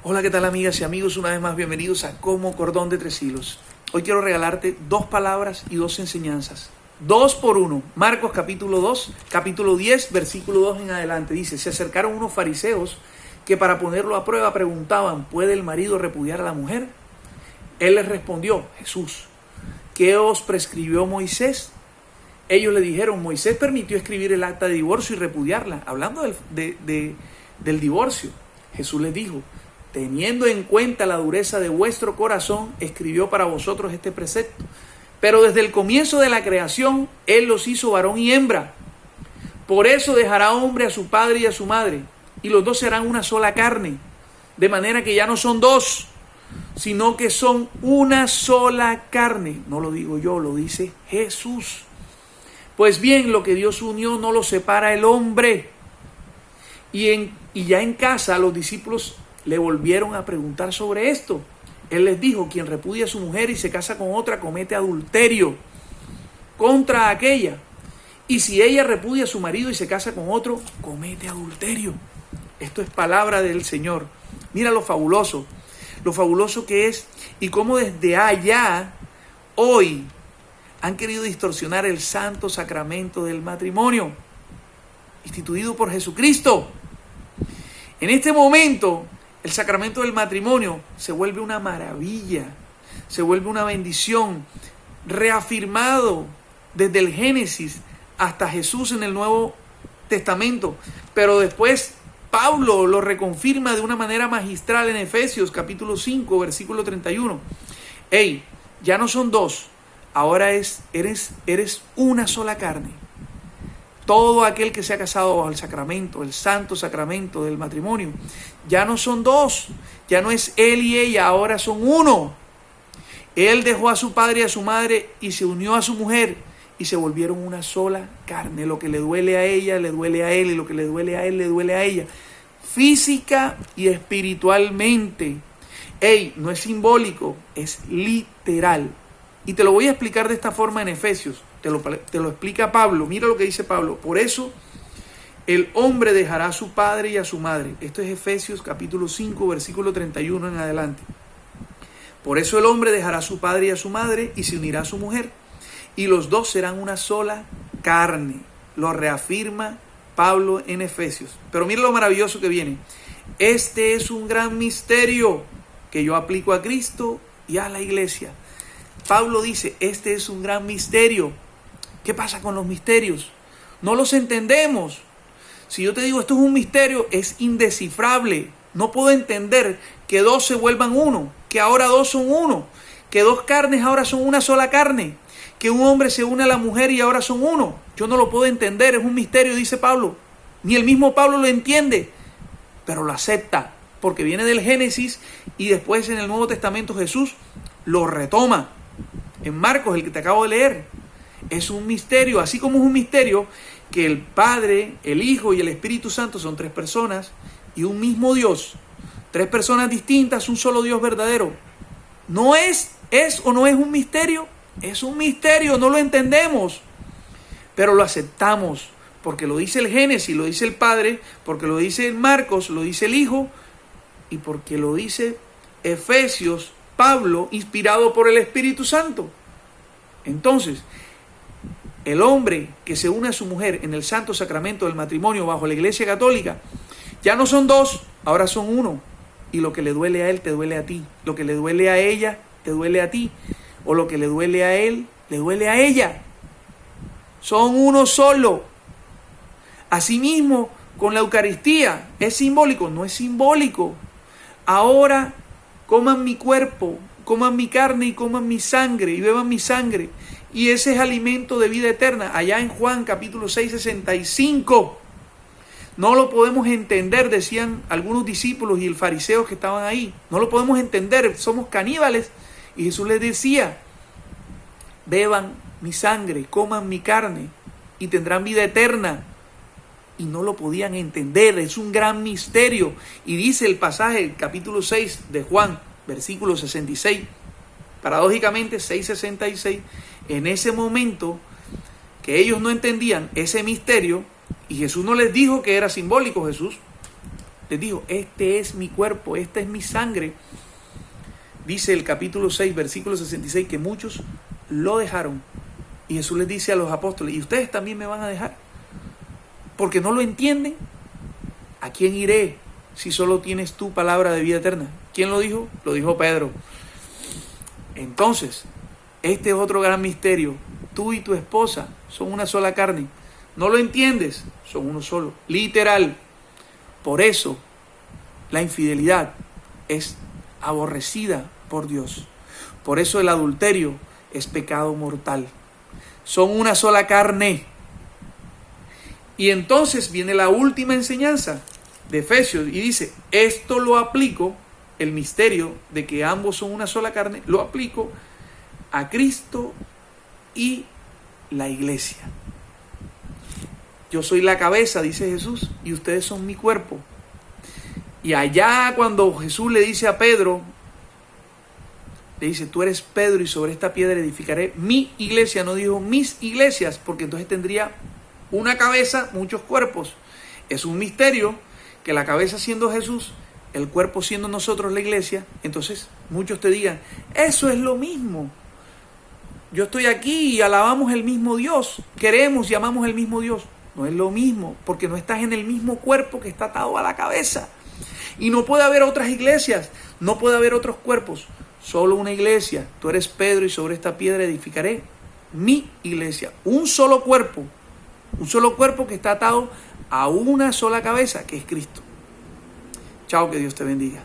Hola, ¿qué tal amigas y amigos? Una vez más bienvenidos a Como Cordón de Tres Hilos. Hoy quiero regalarte 2 palabras y 2 enseñanzas. 2 por 1. Marcos capítulo 2, capítulo 10, versículo 2 en adelante. Dice, se acercaron unos fariseos que para ponerlo a prueba preguntaban, ¿puede el marido repudiar a la mujer? Él les respondió, Jesús, ¿qué os prescribió Moisés? Ellos le dijeron, Moisés permitió escribir el acta de divorcio y repudiarla, hablando del divorcio. Jesús les dijo, teniendo en cuenta la dureza de vuestro corazón, escribió para vosotros este precepto. Pero desde el comienzo de la creación, Él los hizo varón y hembra. Por eso dejará hombre a su padre y a su madre, y los dos serán una sola carne. De manera que ya no son 2, sino que son una sola carne. No lo digo yo, lo dice Jesús. Pues bien, lo que Dios unió no lo separa el hombre. Y ya en casa los discípulos le volvieron a preguntar sobre esto. Él les dijo, quien repudia a su mujer y se casa con otra comete adulterio contra aquella. Y si ella repudia a su marido y se casa con otro, comete adulterio. Esto es palabra del Señor. Mira lo fabuloso que es y cómo desde allá, hoy, han querido distorsionar el santo sacramento del matrimonio, instituido por Jesucristo. En este momento, el sacramento del matrimonio se vuelve una maravilla, se vuelve una bendición, reafirmado desde el Génesis hasta Jesús en el Nuevo Testamento. Pero después Pablo lo reconfirma de una manera magistral en Efesios capítulo 5, versículo 31. Hey, ya no son 2, ahora eres una sola carne. Todo aquel que se ha casado bajo el sacramento, el santo sacramento del matrimonio, ya no son 2, ya no es él y ella, ahora son uno. Él dejó a su padre y a su madre y se unió a su mujer y se volvieron una sola carne. Lo que le duele a ella, le duele a él, y lo que le duele a él, le duele a ella. Física y espiritualmente. No es simbólico, es literal. Y te lo voy a explicar de esta forma en Efesios. Te lo explica Pablo. Mira lo que dice Pablo. Por eso el hombre dejará a su padre y a su madre. Esto es Efesios capítulo 5, versículo 31 en adelante. Por eso el hombre dejará a su padre y a su madre y se unirá a su mujer. Y los dos serán una sola carne. Lo reafirma Pablo en Efesios. Pero mira lo maravilloso que viene. Este es un gran misterio que yo aplico a Cristo y a la iglesia. Pablo dice, este es un gran misterio. ¿Qué pasa con los misterios? No los entendemos. Si yo te digo esto es un misterio, es indescifrable. No puedo entender que 2 se vuelvan 1, que ahora 2 son 1, que 2 carnes ahora son una sola carne, que un hombre se une a la mujer y ahora son 1. Yo no lo puedo entender, es un misterio, dice Pablo. Ni el mismo Pablo lo entiende, pero lo acepta, porque viene del Génesis y después en el Nuevo Testamento Jesús lo retoma. En Marcos, el que te acabo de leer. Es un misterio, así como es un misterio que el Padre, el Hijo y el Espíritu Santo son 3 personas y un mismo Dios. 3 personas distintas, un solo Dios verdadero. ¿No es o no es un misterio? Es un misterio, no lo entendemos, pero lo aceptamos porque lo dice el Génesis, lo dice el Padre, porque lo dice Marcos, lo dice el Hijo y porque lo dice Efesios, Pablo, inspirado por el Espíritu Santo. Entonces, el hombre que se une a su mujer en el santo sacramento del matrimonio bajo la Iglesia Católica, ya no son 2, ahora son 1. Y lo que le duele a él, te duele a ti. Lo que le duele a ella, te duele a ti. O lo que le duele a él, le duele a ella. Son uno solo. Asimismo, con la Eucaristía, ¿es simbólico? No es simbólico. Ahora coman mi cuerpo, coman mi carne y coman mi sangre y beban mi sangre. Y ese es alimento de vida eterna. Allá en Juan capítulo 6, 65. No lo podemos entender, decían algunos discípulos y el fariseos que estaban ahí. No lo podemos entender, somos caníbales. Y Jesús les decía, beban mi sangre, coman mi carne y tendrán vida eterna. Y no lo podían entender, es un gran misterio. Y dice el pasaje, capítulo 6 de Juan, versículo 66. Paradójicamente, 6:66, en ese momento que ellos no entendían ese misterio, y Jesús no les dijo que era simbólico. Jesús Les dijo, este es mi cuerpo, esta es mi sangre. Dice el capítulo 6, versículo 66, que muchos lo dejaron. Y Jesús les dice a los apóstoles, ¿y ustedes también me van a dejar? Porque no lo entienden. ¿A quién iré si solo tienes tu palabra de vida eterna? ¿Quién lo dijo? Lo dijo Pedro. Entonces, este es otro gran misterio. Tú y tu esposa son una sola carne. ¿No lo entiendes? Son uno solo. Literal. Por eso, la infidelidad es aborrecida por Dios. Por eso el adulterio es pecado mortal. Son una sola carne. Y entonces viene la última enseñanza de Efesios y dice, esto lo aplico, el misterio de que ambos son una sola carne, lo aplico a Cristo y la iglesia. Yo soy la cabeza, dice Jesús, y ustedes son mi cuerpo. Y allá cuando Jesús le dice a Pedro, le dice, tú eres Pedro y sobre esta piedra edificaré mi iglesia, no dijo mis iglesias, porque entonces tendría una cabeza, muchos cuerpos. Es un misterio que la cabeza siendo Jesús, el cuerpo siendo nosotros la iglesia, entonces muchos te digan, eso es lo mismo. Yo estoy aquí y alabamos el mismo Dios, queremos y amamos el mismo Dios. No es lo mismo, porque no estás en el mismo cuerpo que está atado a la cabeza. Y no puede haber otras iglesias, no puede haber otros cuerpos, solo una iglesia. Tú eres Pedro y sobre esta piedra edificaré mi iglesia. Un solo cuerpo que está atado a una sola cabeza, que es Cristo. Chao, que Dios te bendiga.